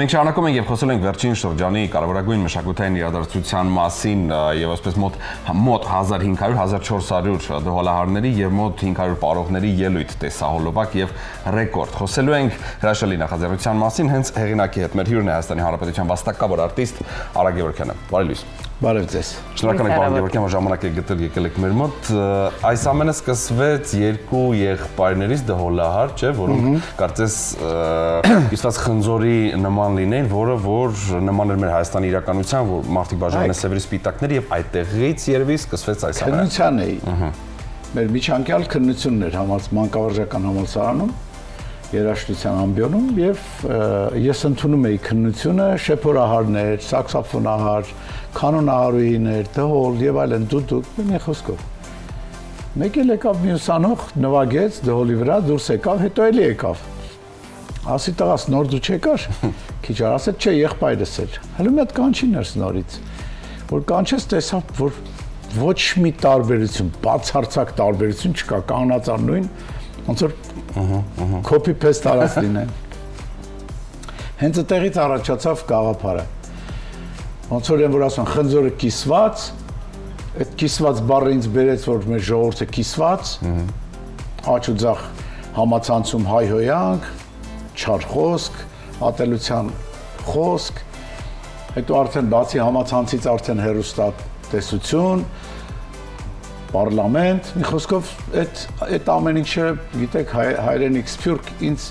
Մենք շարունակում ենք եւ խոսել ենք վերջին շրջանի կարևորագույն մշակութային իրադարձության մասին եւ այսպես մոտ 1500-1400 դհոլահարների եւ մոտ 500 պարողների ելույթ տեսահոլովակ եւ ռեկորդ։ Խոսելու ենք հրաշալի նախաձեռնության մասին հենց հեղինակի հետ։ Մեր հյուրն է Հայաստանի Հանրապետության վաստակավոր արտիստ Արա Գևորգյանը։ Բարի լույս։ Բարև ձեզ։ Շնորհակալ ենք պարոն Գևորգյան, որ ժամանակ եք գտել եկել եք մեր մոտ։ Այս ամենը սկսվեց երկու եղբայրներից դհոլահար, չէ, որոնք կարծես իսկած խնձորի նման լինեն, որ նման էր մեր Հայաստանի իրականության, որ մարդիկ բաժանել են սևերի սպիտակներ եւ այդտեղից երևի սկսվեց այս ամենը։ Քննության էի։ Մեր միջանկյալ քննությունն էր մանկավարժական համալսարանում, երաժշտության ամբիոնում եւ ես ընդունում էի քննությունը շեփորահարներ, սաքսոֆոնահար, կանոնահարուհիներ, դհոլ եւ այլն դուդուկ մի խոսքով։ Մեկ էլ եկավ մյուս անող նվագեց դհոլի վրա, դուրս եկավ, հետո էլի եկավ։ Ասի տղաս նոր դու չեկար։ Քիչ ասեց չէ, եղբայրս էր։ Հələ մի հատ կանչին էր նորից։ Որ կանչեց տեսավ, որ ոչ մի տարբերություն, բացարձակ տարբերություն չկա, կանոնացար նույն ոնց որ copy paste արած լինեն։ Հենց այդտեղից առաջացավ գաղափարը։ Ոնց որ են որ ասում խնձորը կիսված, այդ կիսված բառը ինձ բերեց որ մեր ժողովուրդը կիսված, աճ ու ձախ համացանցում հայհոյանք, չար խոսք, ատելության խոսք, հետո արդեն բացի համացանցից արդեն հեռուստատեսություն, պարլամենտ, մի խոսքով այդ ամեն ինչը, գիտեք, հայրենիք սփյուռք ինձ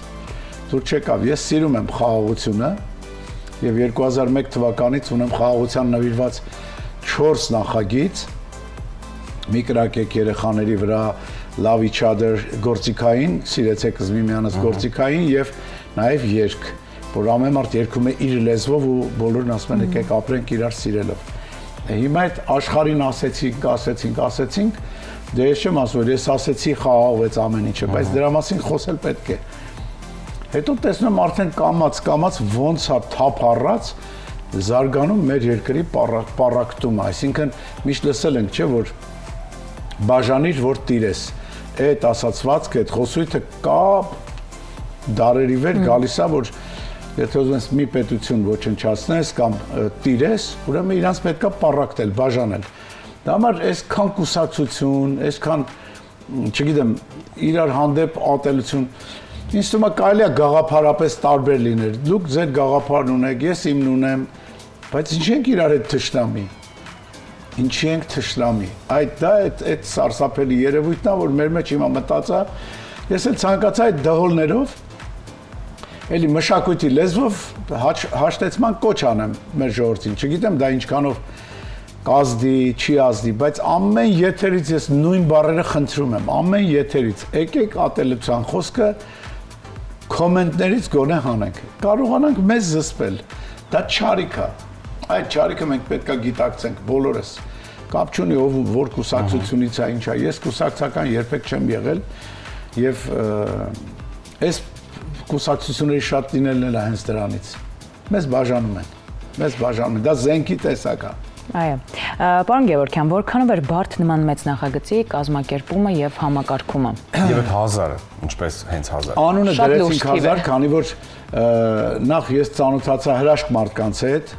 դուր չեկավ։ Ես սիրում եմ խաղաղությունը եւ 2001 թվականից ունեմ խաղաղության նվիրված 4 նախագիծ՝ մի կրակեք երեխաների վրա, love each other գործիքային, սիրեցեք զմիմյանս գործիքային եւ նաեւ երգ, որ ամեն մարդ երգում է իր լեզվով ու բոլորն ասում են եկեք ապրենք իրար սիրելով։ Հիմա այդ աշխարհին ասեցինք, դե ես չեմ ասում, որ ես ասեցի խաղաղվեց ամեն ինչը, բայց դրա մասին խոսել պետք է։ Հետո տեսնում արդեն կամած ոնց է թափ առած զարգանում մեր երկրի պառակտումը, այսինքն միշտ լսել ենք, չէ, որ բաժանիր, որ տիրես։ Այդ ասացվածքը, այդ խոսույթը կա դարերի վեր գալիս է, որ եթե ուզում ես մի պետություն ոչնչացնես կամ տիրես, ուրեմն իրանց պետքա պառակտել, բաժանել։ Դա համար այսքան կուսակցություն, այսքան, չգիտեմ, իրար հանդեպ ատելություն, ինձ թվում է կարելի է գաղափարապես տարբեր լինել։ Դուք ձեր գաղափարն ունեք, ես իմն ունեմ, բայց ինչի ենք իրար հետ թշնամի։ Ինչի ենք թշնամի։ Այդ սարսափելի երևույթն է, որ մեր մեջ հիմա մտածա, ես էլ ցանկացա այդ դհոլներով էլի մշակույթի լեզվով հաշտեցման կոչ անեմ մեր ժողովրդին, չգիտեմ դա ինչքանով կազդի, չի ազդի, բայց ամեն եթերից ես նույն բառերը խնդրում եմ, ամեն եթերից, եկեք ատելության խոսքը կոմենտներից գոնե հանենք, կարողանանք մեզ զսպել, դա չարիք է, այդ չարիքը մենք պետք է գիտակցենք բոլորս, կապ չունի ով որ կուսակցությունից է ինչ է, ես կուսակցական երբեք չեմ եղել եւ այս կուսակցությունների շատ լինելն էլ է հենց դրանից։ Մեզ բաժանում են, դա զենքի տեսակ է։ Այո, պարոն Գևորգյան, որքանով էր բարդ նման մեծ նախագծի կազմակերպումը եւ համակարգումը։ Եվ այդ 1000-ը, ինչպես հենց 1000։ Անունը դրեցինք 1000, քանի որ նախ ես ծանոթացա հրաշք մարդկանց հետ,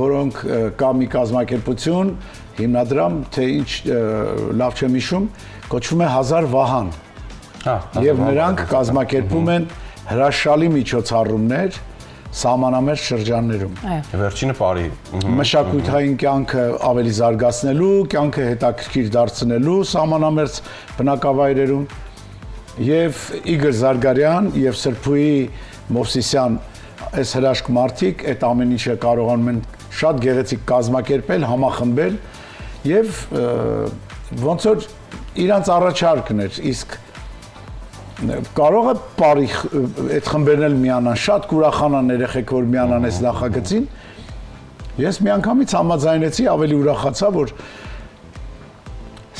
որոնք կա մի կազմակերպություն, հիմնադրամ, թե ինչ լավ չեմ հիշում, կոչվում է 1000 Վահան։ Եվ նրանք կազմակերպում են հրաշալի միջոցառումներ սահմանամերձ շրջաններում։ Վերջինը բարի մշակութային կյանքը ավելի զարգացնելու, կյանքը հետաքրքիր դարձնելու սահմանամերձ բնակավայրերում եւ Իգոր Զարգարյան եւ Սրբուի Մովսիսյան այս հրաշք մարդիկ այդ ամեն ինչը կարողանում են շատ գեղեցիկ կազմակերպել, համախմբել եւ ոնց որ իրանց առաջարկն էր, իսկ կարող է բարի այդ խմբերն էլ միանան, շատ կուրախանան երեխեք, որ միանան այս նախագծին։ Ես միանգամից համաձայնեցի, ավելի ուրախացա, որ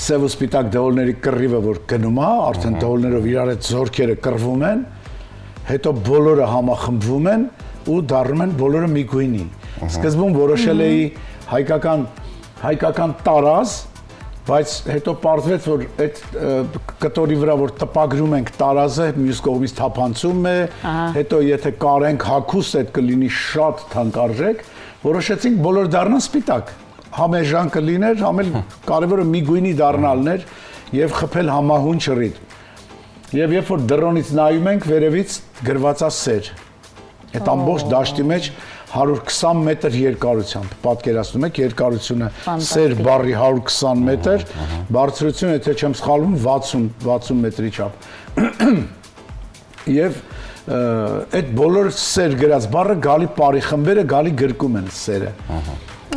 սև ու սպիտակ դհոլների կռիվը որ գնում է, արդեն դհոլներով իրար այդ զորքերը կռվում են, հետո բոլորը համախմբվում են ու դառնում են բոլորը մի գույնի։ Սկզբում որոշել էի հայկական տարազ, բայց հետո պարզվեց, որ այդ կտորի վրա որ տպագրում ենք տարազը, մյուս կողմից թափանցում է, հետո եթե կարենք հագուստ այդ կլինի շատ թանկարժեք, որոշեցինք բոլոր դառնան սպիտակ։ Համ էժան կլիներ, համ էլ կարևորը մի գույնի դառնալն էր եւ խփել համահունչ ռիթմ։ Եվ երբ որ դրոնից նայում ենք, վերևից գրված է սեր։ Այդ ամբողջ դաշտի մեջ 120 մետր երկարությամբ, պատկերացնում եք երկարությունը սեր բառի 120 մետր, բարձրությունը, եթե չեմ սխալվում, 60 մետրի չափ։ Եվ այդ բոլոր սեր գրած բառը գալի բարի խմբերը գալի գրկում են սերը։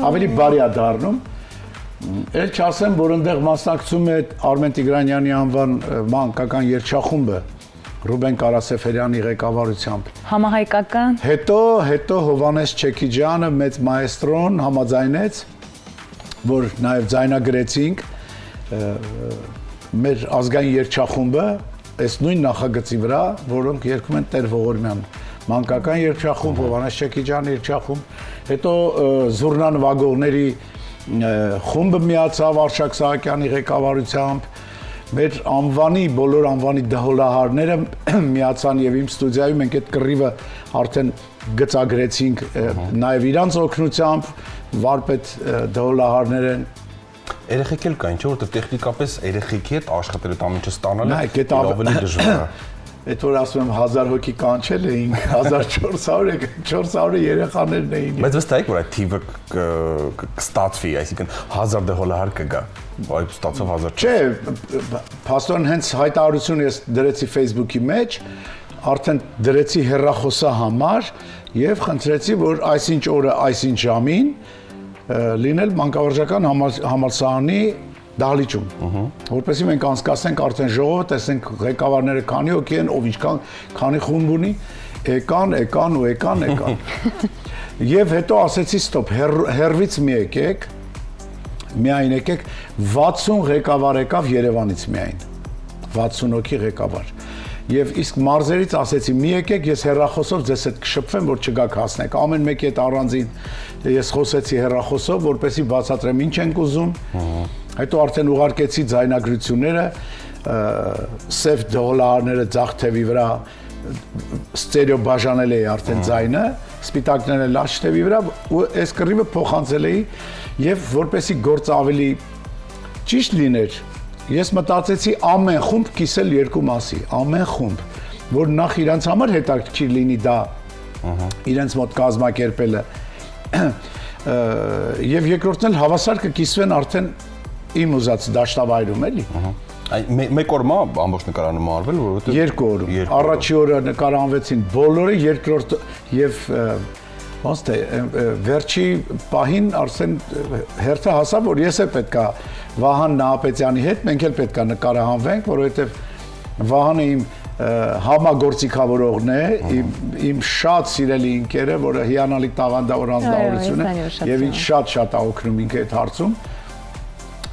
Ավելի բարի է դառնում։ Էլ չասեմ, որ այնտեղ մասնակցում է Արմեն Տիգրանյանի անվան մանկական երգչախումբը Ռուբեն Կարասեֆերյանի ղեկավարությամբ։ Համահայկական։ Հետո Հովանես Չեքիջյանը, մեծ մայստրոն համաձայնեց, որ նաև ձայնագրեցինք մեր ազգային երգչախումբը այս նույն նախագծի վրա, որոնք երգում են Տեր Ողորմյան մանկական երգչախումբ, Հովանես Չեքիջյանի երգչախումբ, հետո զուռնա նվագողների խումբը միացավ Արշակ Սահակյանի ղեկավարությամբ, մեր անվանի, բոլոր անվանի դհոլահարները միացան եւ իմ ստուդիայում մենք այդ կռիվը արդեն գծագրեցինք նաեւ իրանց օգնությամբ, վարպետ դհոլահարները Երեխեք էլ կային, չէ՞ որտեղ տեխնիկապես երեխեքի հետ աշխատել այդ ամենը ստանալը ավելի դժվար է։ Այդ որ ասում եմ 1000 հոգի կանչել էինք, 1400 երեխաներն էին։ Բայց վստահ եք, որ այդ թիվը կստացվի, այսինքն 1000 դհոլահար կգա, այդ ստացավ 1000։ Չէ, փաստորեն հենց հայտարարությունը ես դրեցի Facebook-ի մեջ, արդեն դրեցի հեռախոսահամար եւ խնդրեցի, որ այսինչ օրը, այսինչ ժամին լինել մանկավարժական համալսարանի դահլիճում, որպեսզի մենք անցկացնենք արդեն ժողովը, տեսնենք ղեկավարները քանի հոգի են, ով ինչքան քանի խումբ ունի, եկան։ Եվ հետո ասեցի ստոպ, հերվից մի եկեք, միայն եկեք, 60 ղեկավար եկավ Երևանից միայն, 60 հոգի ղեկավար։ Եվ իսկ մարզերից ասեցի մի եկեք, ես հեռախոսով ձեզ հետ կշփվեմ, որ չգաք հասնեք։ Ամեն մեկի հետ առանձին ես խոսեցի հեռախոսով, որպեսզի բացատրեմ ինչ ենք ուզում։ Հետո արդեն ուղարկեցի ձայնագրությունները, սև դհոլահարները ձախ թևի վրա ստերեո բաժանել էի արդեն ձայնը, սպիտակները լաջ թևի վրա ու այս կռիվը փոխանցել էի եւ որպեսզի գործը ավելի ճիշտ լիներ, ես մտածեցի ամեն խումբ կիսել երկու մասի, ամեն խումբ, որ նախ իրանց համար հետաքրքիր լինի դա իրենց մոտ կազմակերպելը եւ երկրորդն էլ հավասար կկիսվեն արդեն իմ ուզած դաշտավայրում էլի։ Մեկ օրմա ամբողջ նկարահանումը արվել, որովհետեւ երկու օրում։ Առաջի օրը նկարահանվեցին բոլորը, երկրորդ եւ ոնց թե վերջի պահին արդեն հերթը հասավ, որ ես էլ պետքա Վահան Նահապետյանի հետ մենք էլ պետքա նկարահանվենք, որովհետեւ Վահանը իմ համագործիքավորողն է, իմ շատ սիրելի ընկերը, որը հիանալի տաղանդավոր անձնավորություն է եւ ինձ շատ օգնում ինքը այդ հարցում։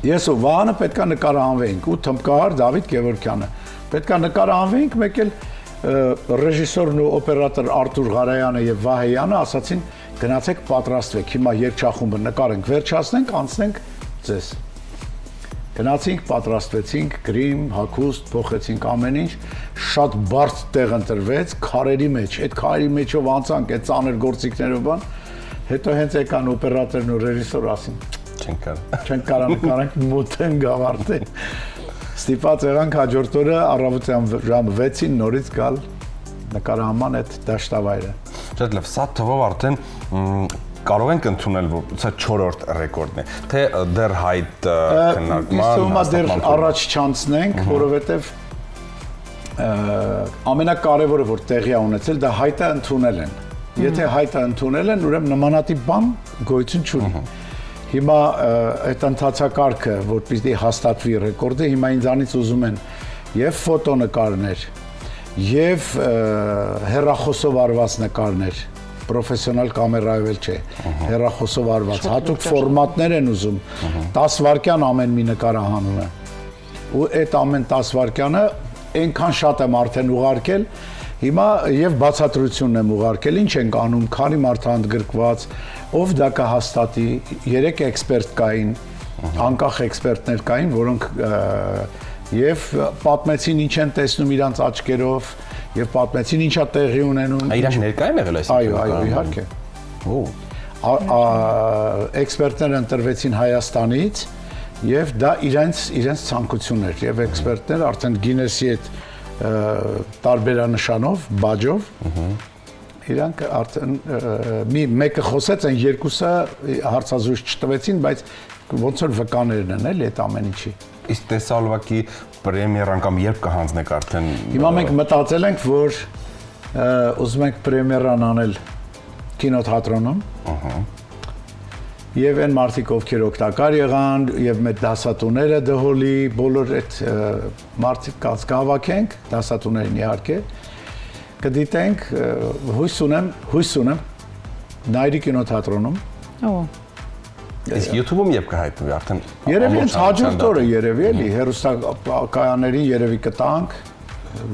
Ես ու Վահանը պետքա նկարահանվեինք ու թմբկահար Դավիթ Գևորգյանը։ Պետքա նկարահանվեինք, մեկ էլ ռեժիսորն ու օպերատոր Արտուր Ղարայանը եւ Վահեյանը ասացին գնացեք պատրաստվեք, հիմա երգչախումբը նկարենք, վերջացնենք, անցնենք ձեզ։ Գնացինք, պատրաստվեցինք, գրիմ, հագուստ, փոխեցինք ամեն ինչ, շատ բարդ տեղ ընտրվեց քարերի մեջ, այդ քարերի մեջով անցանք, այդ ծանր գործիքներով բան, հետո հենց եկան օպերատորն ու ռեժիսորը ասին չենք կարա նկարենք, մութ են գավարտեն։ Ստիպված եղանք հաջորդ օրը առավոտյան ժամը 6-ին նորից գալ նկարահանման այդ դաշտավայրը։ Շատ լավ, սա թվով արդեն կարող ենք ընդունել, որ սա 4-րդ ռեկորդն է, թե դեռ հայտ քննարկման դեռ առաջ չանցնենք, որովհետև ամենակարևորը որ տեղի է ունեցել, դա հայտը ընդունել են։ Եթե հայտը ընդունել են, ուրեմն նմանատիպ բան գոյություն չունի։ Հիմա այդ ընթացակարգը, որպեսզի հաստատվի ռեկորդը, հիմա ինձանից ուզում են եւ ֆոտոնկարներ, եւ հեռախոսով արված նկարներ, պրոֆեսիոնալ կամերայով էլ չէ, հեռախոսով արված, հատուկ ֆորմատներ են ուզում, 10 վայրկյան ամեն մի նկարահանում է։ Ու այդ ամեն 10 վայրկյանը այնքան շատ եմ արդեն ուղարկել, հիմա եւ բացատրությունն եմ ուղարկել, ինչ ենք անում, քանի մարդ ընդգրկված, ով դա կհաստատի, 3 էքսպերտ կային, անկախ էքսպերտներ կային, որոնք եւ պատմեցին ինչ են տեսնում իրանց աչքերով եւ պատմեցին ինչա տեղի ունենում։ Իրանք ներկա են եղել այսինքն։ Այո, իհարկե։ Էքսպերտները ընտրվեցին Հայաստանից եւ դա իրենց ցանկությունն էր եւ էքսպերտները արդեն Գինեսի հետ տարբերանշանով, բաջով իրանք արդեն մեկը խոսեց, այն երկուսը հարցազրույց չտվեցին, բայց ոնց որ վկաներն են էլ այդ ամեն ինչի։ Իսկ տեսալվակի պրեմիերան կամ երբ կհանձնեք արդեն։ Հիմա մենք մտածել ենք, որ ուզում ենք պրեմիերան անել կինոթատրոնում։ Եվ այն մարդիկ, ովքեր օգտակար եղան, եւ մեր դասատուները դհոլի, բոլոր այդ մարդիկ կհավաքենք, դասատուներին իհարկե, կդիտենք, հույս ունեմ Նայրի կինոթատրոնում։ Իսկ YouTube-ում երբ կհայտնվի արդեն։ Երևի հենց հաջորդ օրը երևի էլի, հեռուստակայաներին երևի կտանք։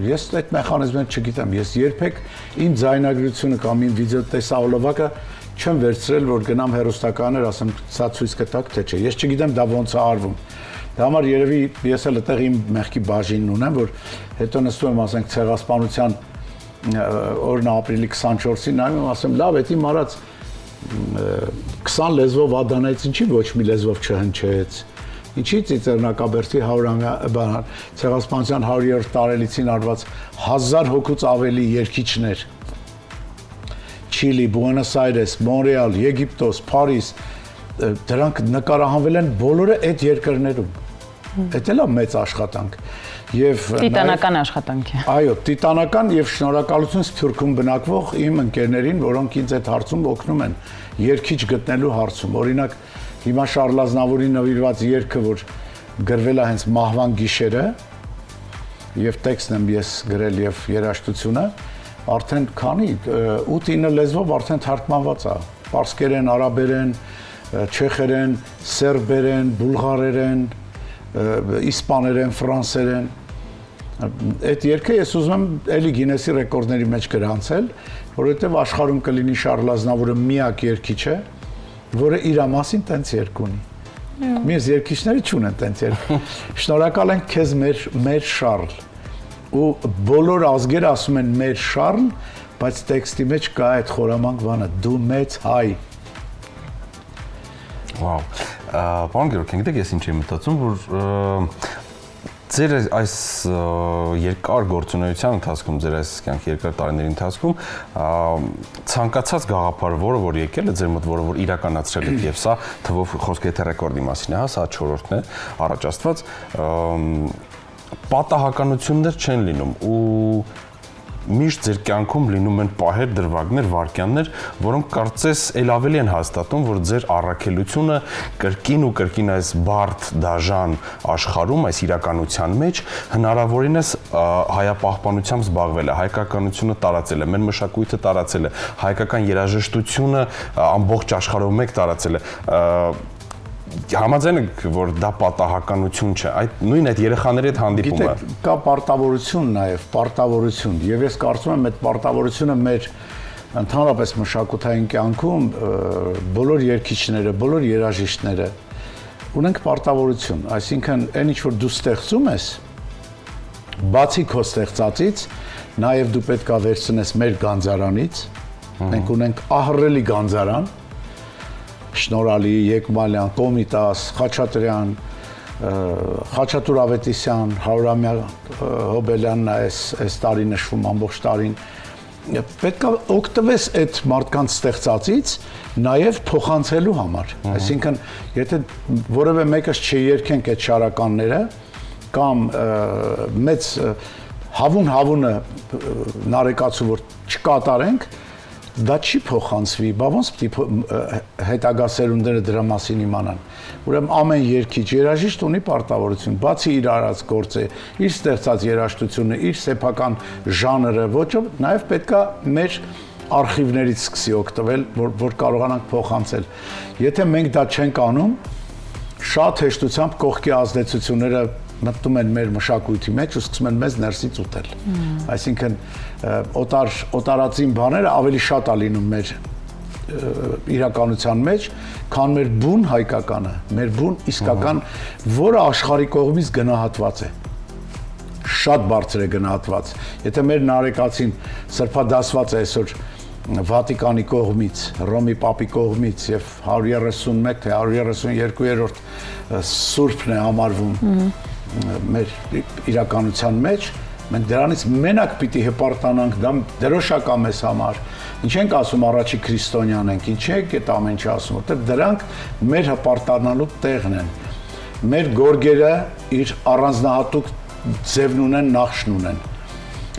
Ես այդ մեխանիզմը չգիտեմ, ես երբեք իմ ձայնագրությունը կամ իմ վիդեո տեսահոլովակը չեմ վերցրել, որ գնամ հեռուստականներ, ասեմ, սա ցույց կտակ, թե չէ։ Ես չգիտեմ դա ոնց է արվում։ Դա համար երևի ես էլ այդտեղ իմ մեղքի բաժինն ունեմ, որ հետո նստում եմ, ասենք, ցեղասպանության օրն ապրիլի 24-ին նայում եմ, ասեմ, լավ, դա իմ արած 20 լեզվով ադանայից ինչի ոչ մի լեզվով չհնչեց։ Ինչի Ծիծեռնակաբերդի 100-ամյա ցեղասպանության 100-րդ տարելիցին արված 1000 հոգուց ավելի երգիչներ Չիլի, Բուենոս Այրես, Մոնրեալ, Եգիպտոս, Փարիզ, դրանք նկարահանվել են բոլորը այդ երկրներում։ Դա էլ է մեծ աշխատանք։ Եվ տիտանական աշխատանք է։ Այո, տիտանական եւ շնորհակալություն Սփյուռքում բնակվող իմ ընկերներին, որոնք ինձ այդ հարցում օգնում են երգիչ գտնելու հարցում։ Օրինակ, հիմա Շարլ Ազնավուրի նվիրված երգը, որ գրվել է հենց մահվան գիշերը, եւ տեքստն եմ ես գրել եւ երաժշտությունը, արդեն քանի 8-9 լեզվով արդեն թարգմանված է։ Պարսկերեն, արաբերեն, չեխերեն, սերբերեն, բուլղարերեն, իսպաներեն, ֆրանսերեն։ Այդ երգը ես ուզում եմ էլի Գինեսի ռեկորդների մեջ գրանցել, որովհետև աշխարհում կլինի Շարլ Ազնավուրը միակ երգիչը, որը իր մասին տենց երգ ունի։ Մյուս երգիչները չունեն տենց երգ։ Շնորհակալ ենք քեզ մեր Շարլ։ Ու բոլոր ազգերը ասում են մեր Շարլ, բայց տեքստի մեջ կա այդ խորամանկ բանը՝ դու մեծ հայ։ Վաու։ Պարոն Գևորգյան, գիտեք ես ինչ եմ մտածում, որ ձեր այս երկար գործունեության ընթացքում, ձեր այս կյանքի երկար տարիների ընթացքում ցանկացած գաղափար, որը եկել է ձեր մոտ, որը իրականացրել եք, եւ սա թվով խոսքը եթե ռեկորդի մասին է, հա, սա 4-րդն է, առաջ աստված, պատահականություններ չեն լինում ու միշտ ձեր կյանքում լինում են պահեր, դրվագներ, վայրկյաններ, որոնք կարծես էլ ավելի են հաստատում, որ ձեր առաքելությունը կրկին ու կրկին այս բարդ դաժան աշխարհում, այս իրականության մեջ հնարավորինս հայապահպանությամբ զբաղվել է, հայկականությունը տարածել է, մեր մշակույթը տարածել է, հայկական երաժշտությունը ամբողջ աշխարհով մեկ տարածել է։ Համաձայն եք, որ դա պատահականություն չէ, նույն այդ երեխաների հետ հանդիպումը։ Գիտեք, կա պարտավորություն նաև, պարտավորություն, եւ ես կարծում եմ այդ պարտավորությունը մեր ընդհանրապես մշակութային կյանքում բոլոր երգիչները, բոլոր երաժիշտները ունենք պարտավորություն, այսինքն այն ինչ որ դու ստեղծում ես, բացի քո ստեղծածից, նաև դու պետք է վերցնես մեր գանձարանից, մենք ունենք ահռելի գանձարան, Շնորհալի, Եկմալյան, Կոմիտաս, Խաչատրյան, Խաչատուր Ավետիսյան, 100-ամյա Հոբելյանն այս տարի նշվում ամբողջ տարին։ Պետք է օգտվես այդ մարդկանց ստեղծածից նաև փոխանցելու համար։ Այսինքն, եթե որևէ մեկս չերքենք այդ շարականները կամ մեծ հավունը նարեկացու որ չկատարենք, դա չի փոխանցվի, բա ոնց պիտի հետագա սերունդները դրա մասին իմանան։ Ուրեմն ամեն երգիչ երաժիշտ ունի պարտավորություն, բացի իր արած գործը, իր ստեղծած երաժշտությունը, իր սեփական ժանրը, ոչով, նաև պետքա մեր արխիվներից սկսի օգտվել, որ կարողանանք փոխանցել։ Եթե մենք դա չենք անում, շատ հեշտությամբ կողքի ազդեցությունները մտնում են մեր մշակույթի մեջ ու սկսում են մեզ ներսից ուտել։ Այսինքն օտարածին բաները ավելի շատ է լինում մեր իրականության մեջ, քան մեր բուն հայկականը, մեր բուն իսկական, որը աշխարհի կողմից գնահատված է։ Շատ բարձր է գնահատված։ Եթե մեր նարեկացին սրբադասված է այսօր Վատիկանի կողմից, Ռոմի Պապի կողմից եւ 131 թե 132-րդ սուրբն է համարվում մեր իրականության մեջ, մենք դրանից մենակ պիտի հպարտանանք, դա դրոշակա մեզ համար։ Ինչ ենք ասում առաջի քրիստոնյան ենք, ինչ ենք այդ ամեն ինչը ասում, որտեղ դրանք մեր հպարտանալու տեղն են։ Մեր գորգերը իր առանձնահատուկ ձևն ունեն, նախշն ունեն։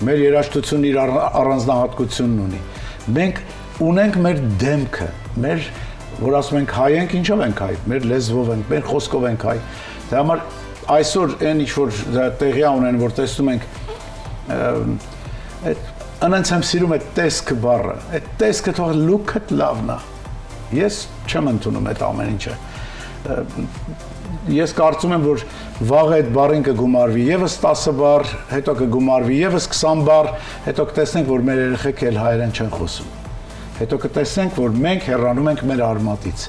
Մեր երաժշտությունը իր առանձնահատկությունն ունի։ Մենք ունենք մեր դեմքը, մեր, որ ասում ենք հայ ենք, ինչով ենք հայ, մեր լեզվով ենք, մեր խոսքով ենք հայ։ Դա համար այսօր այն ինչ որ տեղի ունեն, որ տեսնում ենք այդ անոնց եմ սիրում այդ տեսքը բառը, այդ տեսքը թող լուքը լավն է։ Ես չեմ ընդունում այդ ամեն ինչը։ Ես կարծում եմ, որ վաղ այդ բառին կգումարվի եւս 10 բառ, հետո կգումարվի եւս 20 բառ, հետո կտեսնենք, որ մեր երեխեք էլ հայերեն չեն խոսում։ Հետո կտեսնենք, որ մենք հեռանում ենք մեր արմատից։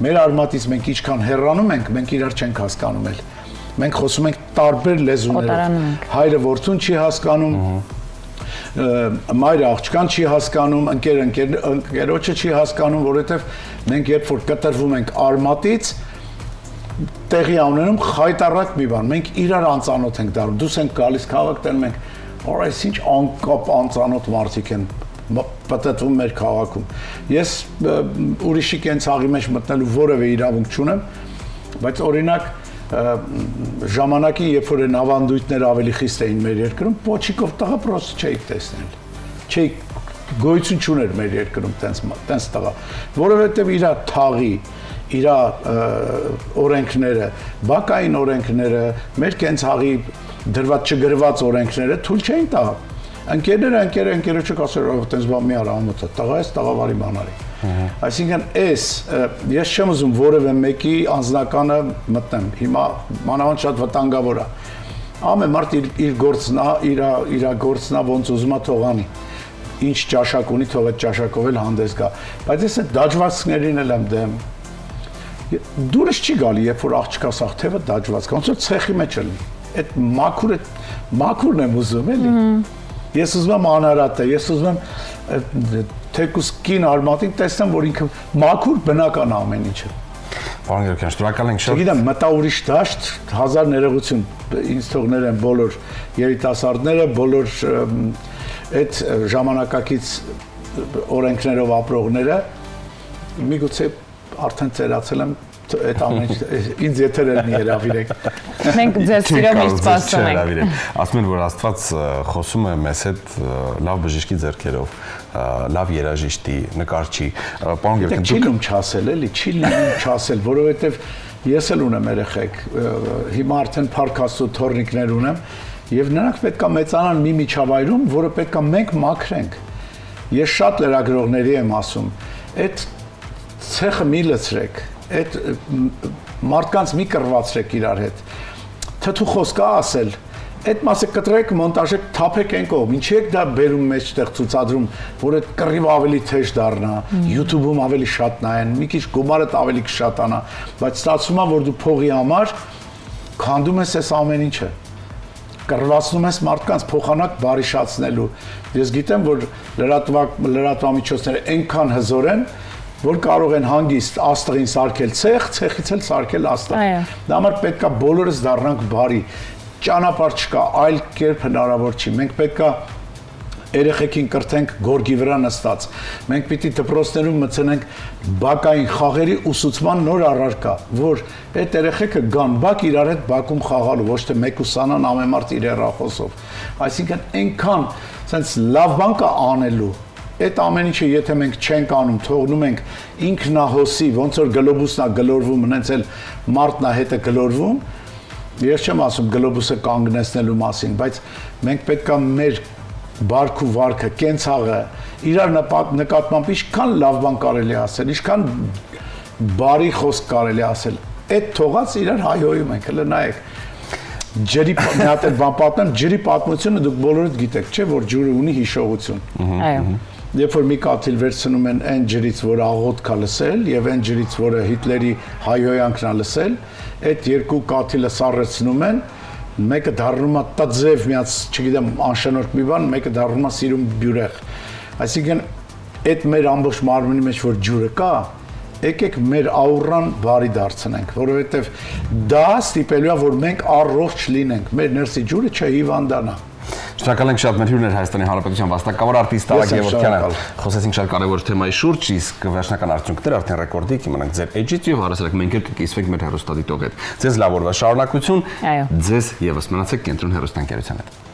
Մեր արմատից մենք ինչքան հեռանում ենք, մենք իրար չենք հասկանում էլ։ Մենք խոսում ենք տարբեր լեզուներով։ Հայրը որդուն չի հասկանում, մայրը աղջկան չի հասկանում, ընկերոջը չի հասկանում, որովհետև մենք երբ որ կտրվում ենք արմատից, տեղի ունենում խայտառակ մի բան, մենք իրար անծանոթ ենք դառնում, դուս ենք գալիս քաղաք, տենում ենք, որ այս ինչ անկապ անծանոթ մարդիկ են պատտվում մեր քաղաքում։ Ես ուրիշի կենցաղի մեջ մտնելու որևէ իրավունք չունեմ, բայց օրինակ ժամանակին, երբ որ այն ավանդույթները ավելի խիստ էին մեր երկրում, ոչիկով տղա պրոստը չէիք տեսնել։ Չէիք գոյություն չուներ մեր երկրում տենց տղա, որովհետև իր թաղի, իր օրենքները, բակային օրենքները, մեր կենցաղի դրված չգրված օրենքները թույլ չէին տա։ Ընկերոջը կասեր, տենց բան մի արա ամոթը, տղա ես տղավարի բան արի։ Այսինքն ես չեմ ուզում որևէ մեկի անձնականը մտնեմ, հիմա մանավանդ շատ վտանգավոր է։ Ամեն մարդ իր գործնա ոնց ուզում է թողանի, ինչ ճաշակ ունի, թող այդ ճաշակով էլ հանդես գա, բայց ես այդ դաջվածքներին էլ եմ դեմ։ Դուրս չի գալի, երբ որ աղջկա սաղ թևը դաջվածք, ոնց որ ցեխի մեջ է, այդ մաքուրն եմ ուզում էլի։ Ես ուզում եմ անարատը, ես ուզում եմ թեկուս կին արմատին տեսնեմ, որ ինքը մաքուր բնական ամեն ինչը։ Պարոն Գևորգյան, շնորհակալ ենք շատ։ Չգիտեմ, մտա ուրիշ դաշտ, հազար ներողություն, ինձ թողներ են բոլոր երիտասարդները, բոլոր այդ ժամանակակից օրենքներով ապրողները, միգուցե արդեն ծերացել եմ այդ ամեն ինձ եթեր էլ մի հրավիրեք։ Մենք ձեզ սիրով միշտ սպասում ենք։ Ասում են, որ Աստված խոսում է մեզ հետ լավ բժշկի ձեռքերով, լավ երաժիշտի, նկարչի։ Պարոն Գևորգյան, չի լինում չասել, էլի, չի լինում չասել, որովհետև ես էլ ունեմ երեխեք, հիմա արդեն փառք Աստծո թոռնիկներ ունեմ, եւ նրանք պետքա մեծանան մի միջավայրում, որը պետքա մենք մաքրենք։ Ես շատ լրագրողների եմ ասում, այդ ցեխը մի լցրեք, այդ մարդկանց մի կռվածրեք իրար հետ։ Թթու խոսքա ասել, այդ մասը կտրեք, մոնտաժեք, թափեք այն կողմ։ Ինչի եք դա բերում մեջտեղ ցուցադրում, որ այդ կռիվը ավելի թեժ դառնա, YouTube-ում ավելի շատ նայեն, մի քիչ գումարը ավելի կշատանա, բայց ստացվում է, որ դու փողի համար քանդում ես այս ամեն ինչը։ Կռվածնում ես մարդկանց փոխանակ բարիշացնելու։ Ես գիտեմ, որ լրատվամիջոցները այնքան հզոր են, որ կարող են հանգիստ աստղին սարքել ցեխ, ցեխից էլ սարքել աստղ։ Դա համար պետքա բոլորս դառնանք բարի։ Ճանապարհ չկա, այլ կերպ հնարավոր չի։ Մենք պետքա երեխեքին կրթենք գորգի վրա նստած։ Մենք պիտի դպրոցներում մտցնենք բակային խաղերի ուսուցման նոր առարկա, որ այդ երեխեքը գան բակ իրար հետ բակում խաղալու, ոչ թե մեկուսանան ամենամարդ իր հեռախոսով։ Այսինքն այնքան sense լավ բան կա անելու։ Այդ ամեն ինչը եթե մենք չենք անում, թողնում ենք ինքնահոսի, ոնց որ գլոբուսն է գլորվում, հենց էլ մարդն է հետը գլորվում։ Ես չեմ ասում գլոբուսը կանգնեցնելու մասին, բայց մենք պետքա մեր բարք ու վարքը, կենցաղը իրար նկատմամբ ինչքան լավ բան կարելի ասել, ինչքան բարի խոսք կարելի ասել։ Այդ թողած իրար հայհոյում ենք, հələ նայեք։ Ջրի մի հատ բան պատմեմ, ջրի պատմությունը դուք բոլորդ գիտեք, չէ՞ որ ջուրը ունի հիշողություն։ Այո։ երբ որ մի կաթիլ վերցնում են այն ջրից, որը աղոթք է լսել, եւ այն ջրից, որը Հիտլերի հայհոյանքն է լսել, այդ երկու կաթիլը սառեցնում են, մեկը դառնում է տաձև միած, չգիտեմ, անշանորք մի բան, մեկը դառնում է սիրուն բյուրեղ։ Այսինքն, այդ մեր ամբողջ մարմնի մեջ որ ջուրը կա, եկեք մեր աուրան բարի դարձնենք, որովհետեւ դա ստիպելու է, որ մենք առողջ լինենք, մեր ներսի ջուրը չհիվանդանա։ Շնորհակալ ենք շատ մեր հյուրն Հայաստանի Հանրապետության վաստակավոր արտիստ Ավագ Գևորգյանը։ Խոսեցինք շատ կարևոր թեմայի շուրջ, իսկ վերջնական արդյունքները արդեն ռեկորդի կիմանանք ձեր էջից եւ հարասարակ մենք էլ կկիսվենք մեր հեռուստադիտող հետ։ Ձեզ լավ օրվա շարունակություն։ Ձեզ եւս մնացեք կենտրոն հեռուստաընկերության հետ։